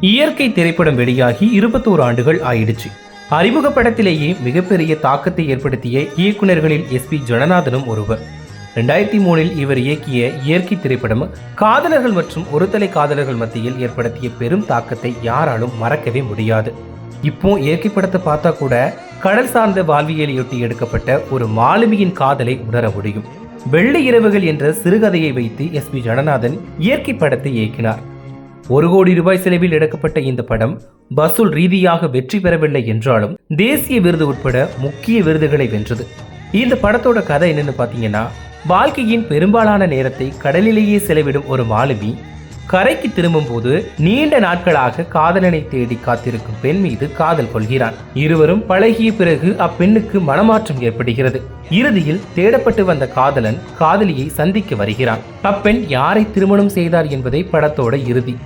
இயற்கை திரைப்படம் வெளியாகி 21 ஆண்டுகள் ஆயிடுச்சு. அறிமுக படத்திலேயே மிகப்பெரிய தாக்கத்தை ஏற்படுத்திய இயக்குநர்களில் எஸ்பி ஜனநாதனும் ஒருவர். 2003 இவர் இயக்கிய இயற்கை திரைப்படம் காதலர்கள் மற்றும் ஒருதலை காதலர்கள் மத்தியில் ஏற்படுத்திய பெரும் தாக்கத்தை யாராலும் மறக்கவே முடியாது. இப்போ இயற்கை படத்தை பார்த்தா கூட கடல் சார்ந்த வாழ்வியலையொட்டி எடுக்கப்பட்ட ஒரு மாலுமியின் காதலை உணர முடியும். வெள்ளை இரவுகள் என்ற சிறுகதையை வைத்து எஸ்பி ஜனநாதன் இயற்கை படத்தை இயக்கினார். 1 கோடி ரூபாய் செலவில் எடுக்கப்பட்ட இந்த படம் வசூல் ரீதியாக வெற்றி பெறவில்லை என்றாலும் தேசிய விருது உட்பட முக்கிய விருதுகளை வென்றது. இந்த படத்தோட கதை என்னன்னு பாத்தீங்கன்னா, வாழ்க்கையின் பெரும்பாலான நேரத்தை கடலிலேயே செலவிடும் ஒரு மாலுமி கரைக்கு திரும்பும் போது நீண்ட நாட்களாக காதலனை தேடி காத்திருக்கும் பெண் மீது காதல் கொள்கிறான். இருவரும் பழகிய பிறகு அப்பெண்ணுக்கு மனமாற்றம் ஏற்படுகிறது. இறுதியில் தேடப்பட்டு வந்த காதலன் காதலியை சந்திக்க வருகிறான். அப்பெண் யாரை திருமணம் செய்தார் என்பதை படத்தோட இறுதி.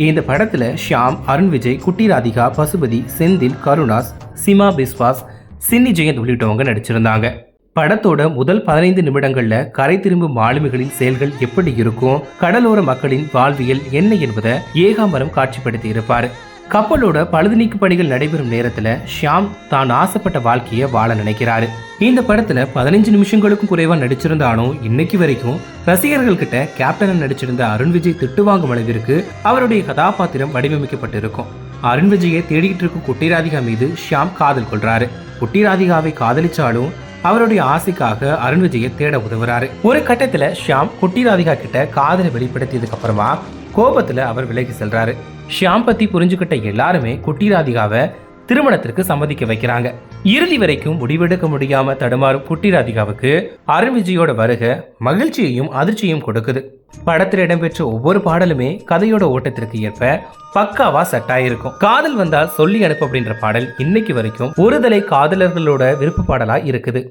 இந்த படத்துல ஷியாம், அருண் விஜய், குட்டி ராதிகா, பசுபதி, செந்தில், கருணாஸ், சிமா பிஸ்வாஸ், சின்னி ஜெயந்த் உள்ளிட்டவங்க நடிச்சிருந்தாங்க. படத்தோட முதல் 15 நிமிடங்கள்ல கரை திரும்பும் மாலுமிகளின் செயல்கள் எப்படி இருக்கும், கடலோர மக்களின் வாழ்வியல் என்ன என்பதை ஏகாம்பரம் காட்சிப்படுத்தி இருப்பாரு. கப்பலோட பழுது நீக்கு பணிகள் நடைபெறும் நேரத்துல ஷியாம் தான் ஆசைப்பட்ட வாழ்க்கையை வாழ நினைக்கிறாரு. இந்த படத்துல 15 நிமிஷங்களுக்கும் குறைவா நடிச்சிருந்தாலும் இன்னைக்கு வரைக்கும் ரசிகர்கள் கிட்ட கேப்டனா நடிச்சிருந்த அருண் விஜய் திட்டு வாங்கும் அளவிற்கு அவருடைய கதாபாத்திரம் வடிவமைக்கப்பட்டிருக்கும். அருண் விஜயை தேடிக்கிட்டு இருக்கும் குட்டி ராதிகா மீது ஷியாம் காதல் கொள்றாரு. குட்டி ராதிகாவை காதலிச்சாலும் அவருடைய ஆசைக்காக அருண் விஜயை தேட உதவுறாரு. ஒரு கட்டத்துல ஷியாம் குட்டி ராதிகா கிட்ட காதலை வெளிப்படுத்தியதுக்கு அப்புறமா கோபத்துல அவர் விலகி செல்றாரு. ஷியாம் பத்தி புரிஞ்சுக்கிட்ட எல்லாருமே குட்டி ராதிகாவை திருமணத்திற்கு சம்மதிக்க வைக்கிறாங்க. இறுதி வரைக்கும் முடிவெடுக்க முடியாம தடுமாறும் குட்டி ராதிகாவுக்கு அருண் விஜயோட வருகை மகிழ்ச்சியையும் அதிர்ச்சியும் கொடுக்குது. படத்தில் இடம்பெற்ற ஒவ்வொரு பாடலுமே கதையோட ஓட்டத்திற்கு ஏற்ப பக்காவா செட் ஆயிருக்கும். காதல் வந்தால் சொல்லி அனுப்பு அப்படின்ற பாடல் இன்னைக்கு வரைக்கும் ஒருதலை காதலர்களோட விருப்ப பாடலா இருக்குது.